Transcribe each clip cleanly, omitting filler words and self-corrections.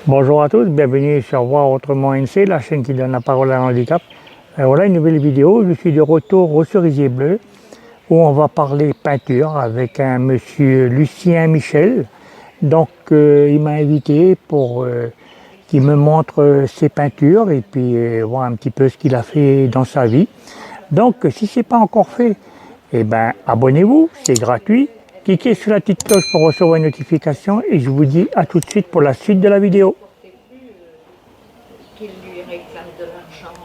Bonjour à tous, bienvenue sur Voir Autrement NC, la chaîne qui donne la parole à l'handicap. Voilà une nouvelle vidéo, je suis de retour au Cerisier Bleu où on va parler peinture avec un monsieur Lucien Michel. Donc il m'a invité pour qu'il me montre ses peintures et puis voir un petit peu ce qu'il a fait dans sa vie. Donc si ce n'est pas encore fait, eh ben, abonnez-vous, c'est gratuit. Cliquez sur la petite cloche pour recevoir une notification et je vous dis à tout de suite pour la suite de la vidéo. Qu'il lui réclame de l'argent.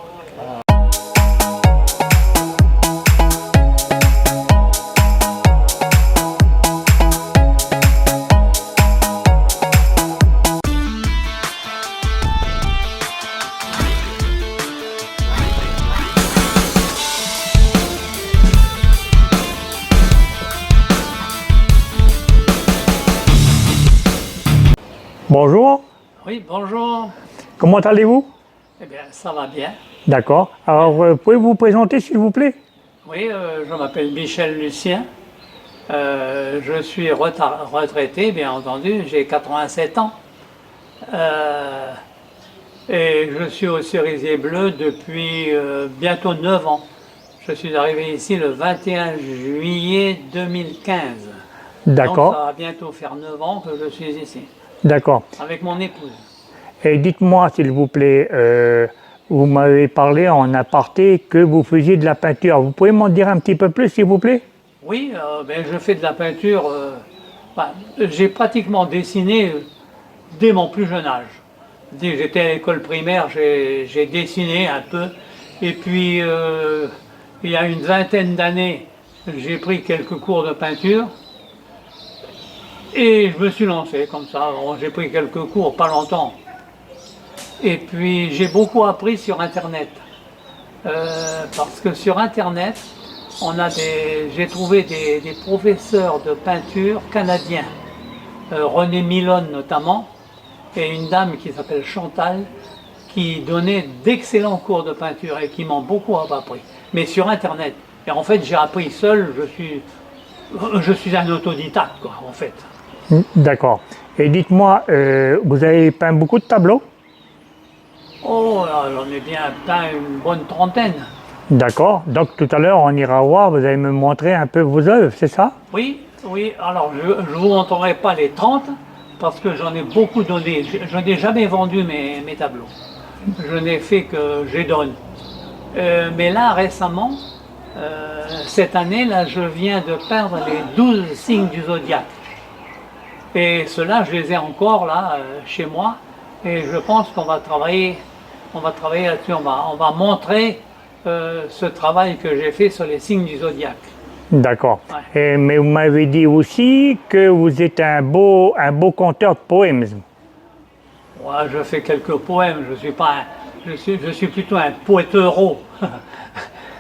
Bonjour, Oui, bonjour. comment allez-vous? Eh bien, ça va bien. D'accord. Alors, pouvez-vous vous présenter s'il vous plaît? Oui, je m'appelle Michel Lucien. Je suis retraité, bien entendu. J'ai 87 ans. Et je suis au Cerisier Bleu depuis bientôt 9 ans. Je suis arrivé ici le 21 juillet 2015. Donc, D'accord, ça va bientôt faire 9 ans que je suis ici, d'accord. avec mon épouse. Et dites-moi s'il vous plaît, vous m'avez parlé en aparté que vous faisiez de la peinture. Vous pouvez m'en dire un petit peu plus s'il vous plaît? Oui, ben, je fais de la peinture. J'ai pratiquement dessiné dès mon plus jeune âge. Dès que j'étais à l'école primaire, j'ai dessiné un peu. Et puis, il y a une vingtaine d'années, j'ai pris quelques cours de peinture. Et je me suis lancé comme ça. Bon, j'ai pris quelques cours, pas longtemps. Et puis, j'ai beaucoup appris sur Internet. Parce que sur Internet, j'ai trouvé des professeurs de peinture canadiens, René Milone notamment, et une dame qui s'appelle Chantal, qui donnait d'excellents cours de peinture et qui m'ont beaucoup appris, mais sur Internet. Et en fait, j'ai appris seul, je suis un autodidacte, quoi, en fait. D'accord. Et dites-moi, vous avez peint beaucoup de tableaux? Oh, là, j'en ai bien peint une bonne trentaine. D'accord. Donc tout à l'heure, on ira voir, vous allez me montrer un peu vos œuvres, c'est ça? Oui, oui, alors je ne vous montrerai pas les 30 parce que j'en ai beaucoup donné. Je n'ai jamais vendu mes tableaux. Je n'ai fait que je donne. Mais là, récemment, cette année, là, je viens de peindre les 12 signes du zodiaque. Et ceux-là, je les ai encore là, chez moi. Et je pense qu'on va travailler là-dessus. On va montrer ce travail que j'ai fait sur les signes du zodiaque. D'accord. Ouais. Mais vous m'avez dit aussi que vous êtes un beau conteur de poèmes. Ouais, je fais quelques poèmes, je suis plutôt un poète-euro,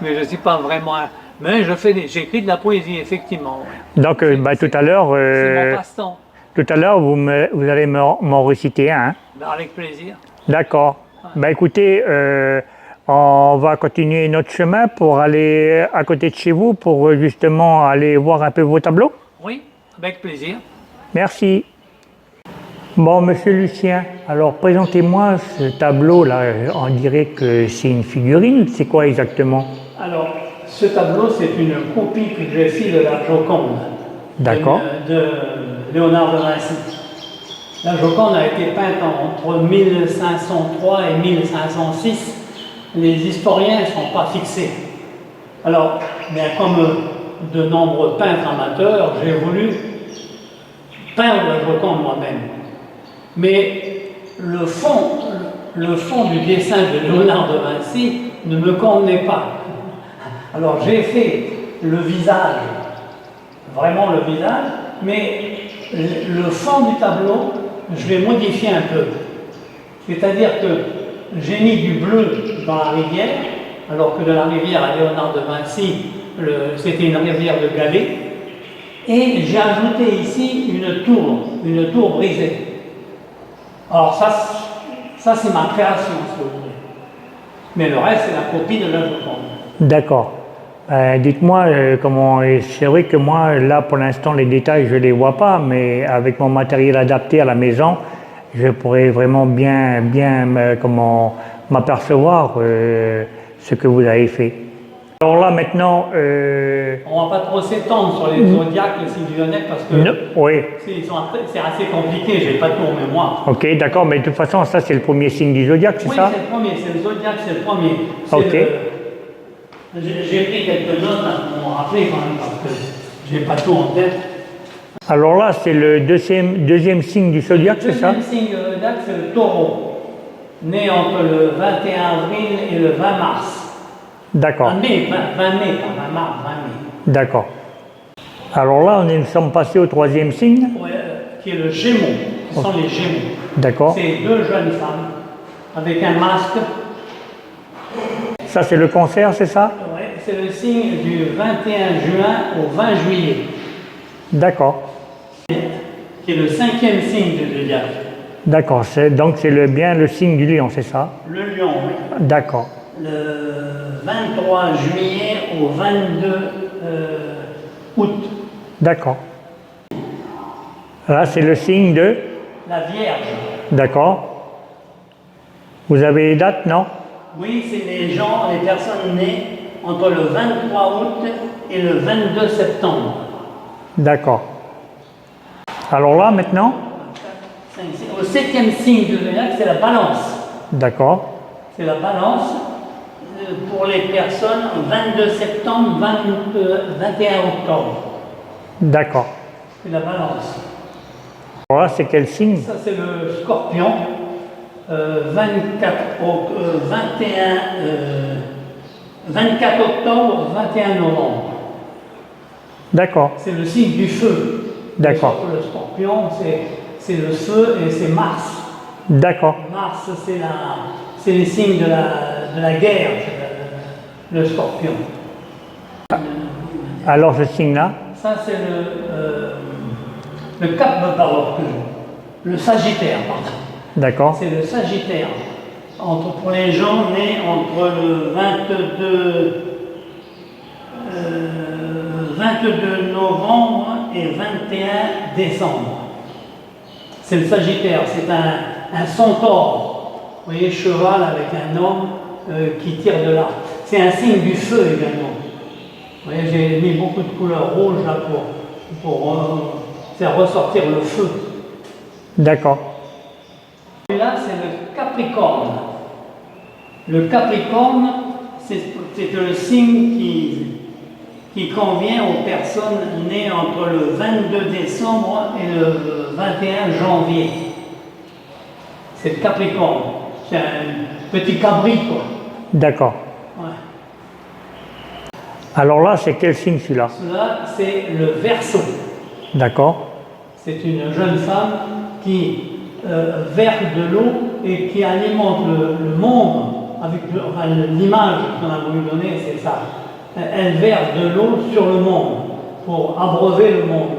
mais je ne suis pas vraiment mais j'écris de la poésie, effectivement. Ouais. Donc tout à l'heure, C'est mon passe-temps. tout à l'heure vous allez m'en réciter un. Hein? Ben, avec plaisir. D'accord. Écoutez, on va continuer notre chemin pour aller à côté de chez vous pour justement aller voir un peu vos tableaux. Oui, avec plaisir. Merci. Bon, monsieur Lucien, alors présentez-moi ce tableau-là. On dirait que c'est une figurine. C'est quoi exactement? Alors, ce tableau, c'est une copie que j'ai faite de la Joconde. D'accord. De Léonard de Vinci. La Joconde a été peinte entre 1503 et 1506. Les historiens ne sont pas fixés. Alors, bien, comme de nombreux peintres amateurs, j'ai voulu peindre la Joconde moi-même. Mais le fond du dessin de Léonard de Vinci ne me convenait pas. Alors j'ai fait le visage, vraiment le visage, mais le fond du tableau, je l'ai modifié un peu. C'est-à-dire que j'ai mis du bleu dans la rivière, alors que dans la rivière à Léonard de Vinci, c'était une rivière de galets. Et j'ai ajouté ici une tour brisée. Alors ça c'est ma création, si vous voulez. Mais le reste, c'est la copie de la Joconde. D'accord. Dites-moi comment. C'est vrai que moi, là, pour l'instant, les détails, je ne les vois pas, mais avec mon matériel adapté à la maison, je pourrais vraiment bien m'apercevoir ce que vous avez fait. Alors là maintenant, On va pas trop s'étendre sur les zodiaques, les signes du zodiaque, parce que oui, c'est assez compliqué, j'ai pas tout en mémoire. ok, d'accord, mais de toute façon, ça c'est le premier signe du zodiaque, c'est Oui, ça? c'est le premier, c'est le zodiaque, c'est le premier. Ok. J'ai pris quelques notes pour m'en rappeler quand même, parce que j'ai pas tout en tête. Alors là, c'est le deuxième signe du zodiaque, c'est ça? Le deuxième signe du zodiaque, c'est le taureau, né entre le 21 avril et le 20 mars. D'accord. 20 mai, pas 20 mars, 20 mai. D'accord. Alors là, nous sommes passés au troisième signe. Ouais, qui est le Gémeaux. Ce sont les Gémeaux. D'accord. C'est deux jeunes femmes avec un masque. Ça, c'est le cancer, c'est ça? Ouais, c'est le signe du 21 juin au 20 juillet, D'accord. qui est le cinquième signe du zodiaque. D'accord. Donc, c'est bien le signe du lion, c'est ça? Le lion, oui. D'accord. Le 23 juillet au 22 août. D'accord. Là, c'est le signe de... La Vierge. D'accord. Vous avez les dates, non? Oui, c'est les personnes nées entre le 23 août et le 22 septembre. D'accord. Alors là, maintenant? Au septième signe du zodiaque, c'est la Balance. D'accord. C'est la Balance pour les personnes 22 septembre, 21 octobre. D'accord. C'est la Balance. Alors là, c'est quel signe? Ça, c'est le Scorpion. 24 octobre, 21 novembre. D'accord. C'est le signe du feu. D'accord. Le Scorpion, c'est le feu et c'est Mars. D'accord. Mars, c'est les signes de la guerre, le Scorpion. Alors, ce signe-là? Ça, c'est le le Sagittaire, pardon. D'accord. C'est le Sagittaire. Pour les gens nés entre le 22 novembre et 21 décembre. C'est le Sagittaire, c'est un centaure. Vous voyez, cheval avec un homme qui tire de l'arc. C'est un signe du feu également. Vous voyez, j'ai mis beaucoup de couleurs rouges là pour faire ressortir le feu. D'accord. Et là, c'est le Capricorne. Le Capricorne, c'est le signe qui convient aux personnes nées entre le 22 décembre et le 21 janvier. C'est le Capricorne. C'est un petit cabri, quoi. D'accord. Ouais. Alors là, c'est quel signe celui-là? Cela, c'est le Verseau. D'accord. C'est une jeune femme qui verse de l'eau et qui alimente le monde avec l'image qu'on a voulu donner, c'est ça. Elle verse de l'eau sur le monde pour abreuver le monde.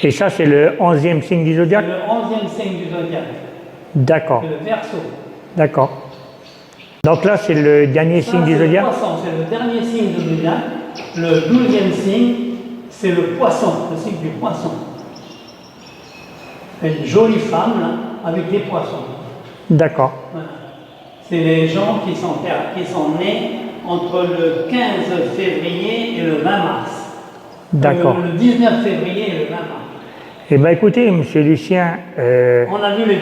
Et ça, c'est le 11e signe du C'est zodiaque? le 11e signe du zodiaque. D'accord. C'est le Verseau. D'accord. Donc là, c'est le dernier signe du zodiaque? C'est le dernier signe du zodiaque. Le 12e signe, c'est le Poisson, le signe du Poisson. Une jolie femme là, avec des poissons. D'accord. Voilà. C'est les gens qui sont nés entre le 15 février et le 20 mars. D'accord. Le 19 février et le 20 mars. Eh bien, écoutez, monsieur Lucien, On a vu les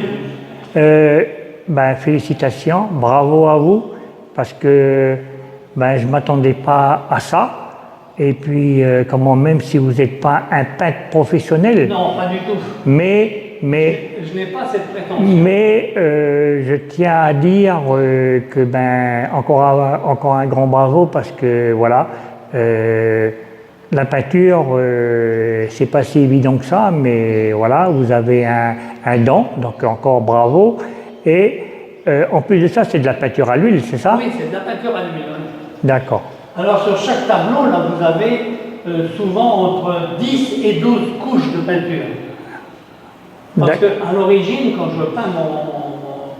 deux. félicitations, bravo à vous, parce que je ne m'attendais pas à ça. Et puis, même si vous n'êtes pas un peintre professionnel, Non, pas du tout. mais Je n'ai pas cette prétention. Mais je tiens à dire que encore un grand bravo parce que voilà, la peinture c'est pas si évident que ça, mais voilà, vous avez un don, donc encore bravo. Et en plus de ça, c'est de la peinture à l'huile, c'est ça? Oui, c'est de la peinture à l'huile. Oui. D'accord. Alors sur chaque tableau, là, vous avez souvent entre 10 et 12 couches de peinture. Parce qu'à l'origine, quand je peins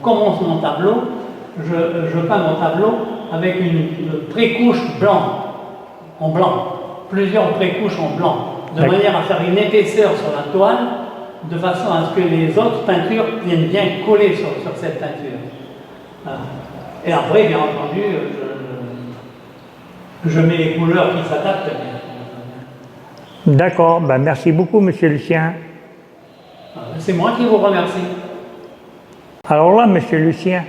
commence mon tableau, je peins mon tableau avec une pré-couche en blanc, plusieurs pré-couches en blanc, de manière à faire une épaisseur sur la toile de façon à ce que les autres peintures viennent bien coller sur cette peinture. Voilà. Et après, bien entendu, je mets les couleurs qui s'adaptent. D'accord, ben, merci beaucoup Monsieur Lucien. C'est moi qui vous remercie. Alors là, Monsieur Lucien,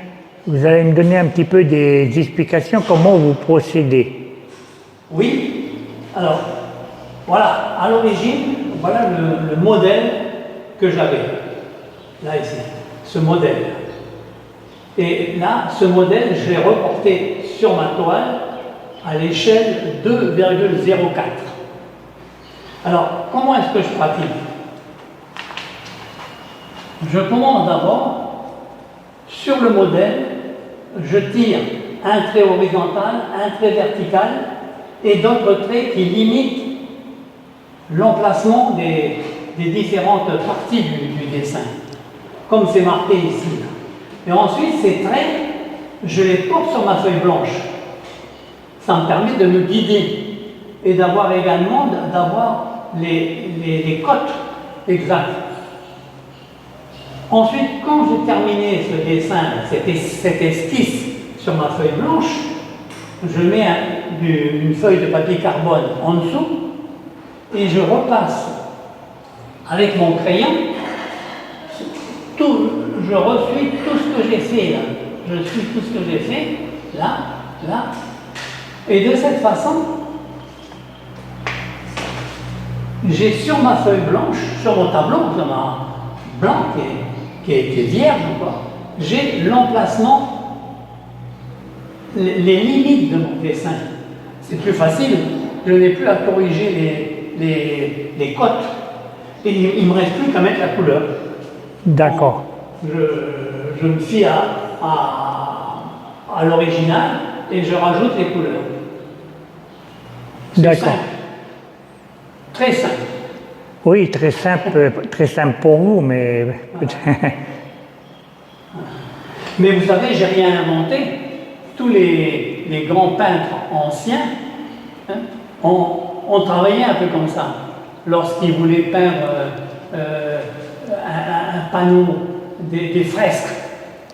vous allez me donner un petit peu des explications comment vous procédez. Oui, alors voilà, à l'origine, voilà le modèle que j'avais, là ici, ce modèle. Et là, ce modèle, je l'ai reporté sur ma toile à l'échelle 2,04. Alors, comment est-ce que je pratique? Je commence d'abord, sur le modèle, je tire un trait horizontal, un trait vertical et d'autres traits qui limitent l'emplacement des différentes parties du dessin, comme c'est marqué ici. Et ensuite, ces traits, je les porte sur ma feuille blanche. Ça me permet de me guider et d'avoir également les cotes exactes. Ensuite, quand j'ai terminé ce dessin, cette esquisse sur ma feuille blanche, je mets une feuille de papier carbone en dessous et je repasse avec mon crayon. Je resuis tout ce que j'ai fait là. Je suis tout ce que j'ai fait là, là. Et de cette façon, j'ai sur ma feuille blanche, sur mon tableau, sur ma blanc qui est vierge, j'ai l'emplacement, les limites de mon dessin. C'est plus facile, je n'ai plus à corriger les cotes. Et il ne me reste plus qu'à mettre la couleur. D'accord. Je me fie à l'original et je rajoute les couleurs. D'accord. Très simple. Oui, très simple pour vous, mais... Mais vous savez, j'ai rien inventé. Tous les grands peintres anciens ont travaillé un peu comme ça. Lorsqu'ils voulaient peindre un panneau, des fresques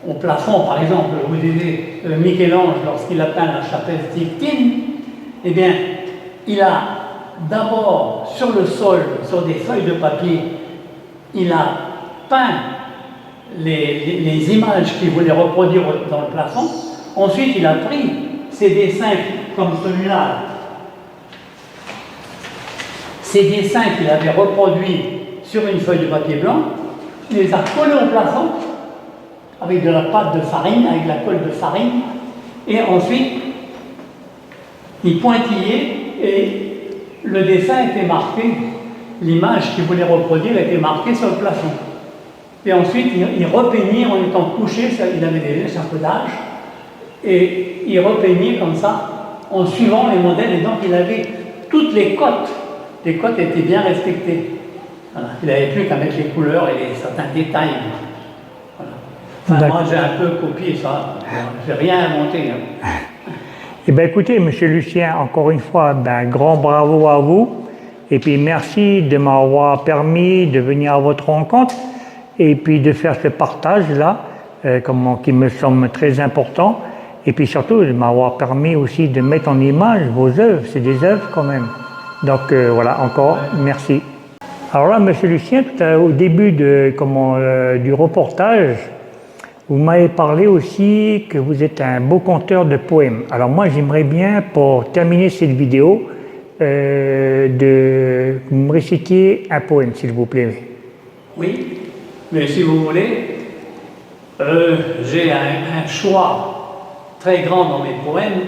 au plafond, par exemple, vous disiez Michel-Ange, lorsqu'il a peint la chapelle Sixtine, eh bien, il a d'abord sur le sol, sur des feuilles de papier, il a peint les images qu'il voulait reproduire dans le plafond. Ensuite, il a pris ces dessins comme celui-là, ces dessins qu'il avait reproduits sur une feuille de papier blanc, il les a collés au plafond avec de la pâte de farine, avec de la colle de farine, et ensuite il pointillait et le dessin était marqué, l'image qu'il voulait reproduire était marquée sur le plafond. Et ensuite il repeignait en étant couché, il avait déjà un peu d'âge, et il repeignait comme ça en suivant les modèles, et donc il avait toutes les cotes. Les cotes étaient bien respectées. Voilà. Il n'avait plus qu'à mettre les couleurs et certains détails. Voilà. Enfin, moi, j'ai un peu copié ça. Je n'ai rien inventé. Hein. Eh bien, écoutez, Monsieur Lucien, encore une fois, ben, grand bravo à vous. Et puis, merci de m'avoir permis de venir à votre rencontre et puis de faire ce partage-là, qui me semble très important. Et puis surtout, de m'avoir permis aussi de mettre en image vos œuvres. C'est des œuvres quand même. Donc voilà, encore merci. Alors là, Monsieur Lucien, au début du reportage, vous m'avez parlé aussi que vous êtes un beau conteur de poèmes. Alors moi, j'aimerais bien, pour terminer cette vidéo, de me réciter un poème, s'il vous plaît. Oui, mais si vous voulez, j'ai un choix très grand dans mes poèmes.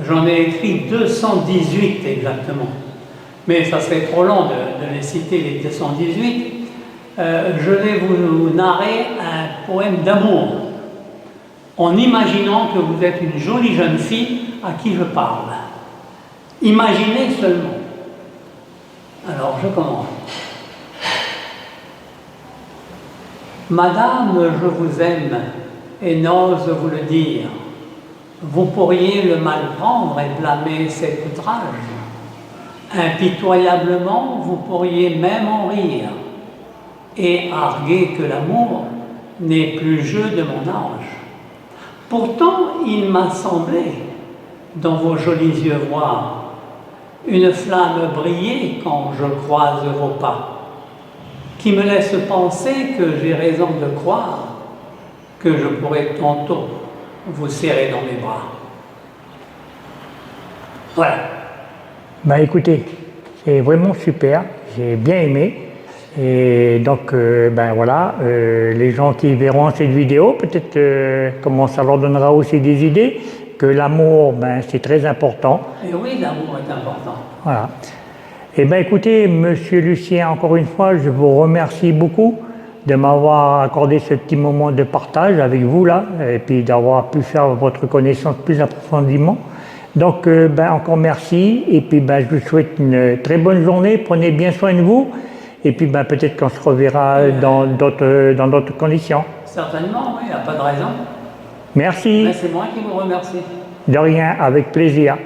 J'en ai écrit 218 exactement. Mais ça serait trop long de les citer, les 218. Je vais vous narrer un poème d'amour, en imaginant que vous êtes une jolie jeune fille à qui je parle. Imaginez seulement. Alors, je commence. Madame, je vous aime et n'ose vous le dire. Vous pourriez le mal prendre et blâmer cet outrage. Impitoyablement, vous pourriez même en rire. et arguez que l'amour n'est plus jeu de mon âge. Pourtant, il m'a semblé, dans vos jolis yeux voir, une flamme briller quand je croise vos pas, qui me laisse penser que j'ai raison de croire que je pourrai tantôt vous serrer dans mes bras. Voilà. Ben écoutez, c'est vraiment super, j'ai bien aimé. Et donc, ben voilà, les gens qui verront cette vidéo, peut-être comment ça leur donnera aussi des idées, que l'amour, ben, c'est très important. Et oui, l'amour est important. Voilà. Et ben écoutez, Monsieur Lucien, encore une fois, je vous remercie beaucoup de m'avoir accordé ce petit moment de partage avec vous là, et puis d'avoir pu faire votre connaissance plus approfondément. Donc, ben, encore merci, et puis ben, je vous souhaite une très bonne journée, prenez bien soin de vous, et puis ben, peut-être qu'on se reverra dans d'autres conditions. Certainement, oui, il n'y a pas de raison. Merci. Mais c'est moi qui vous remercie. De rien, avec plaisir.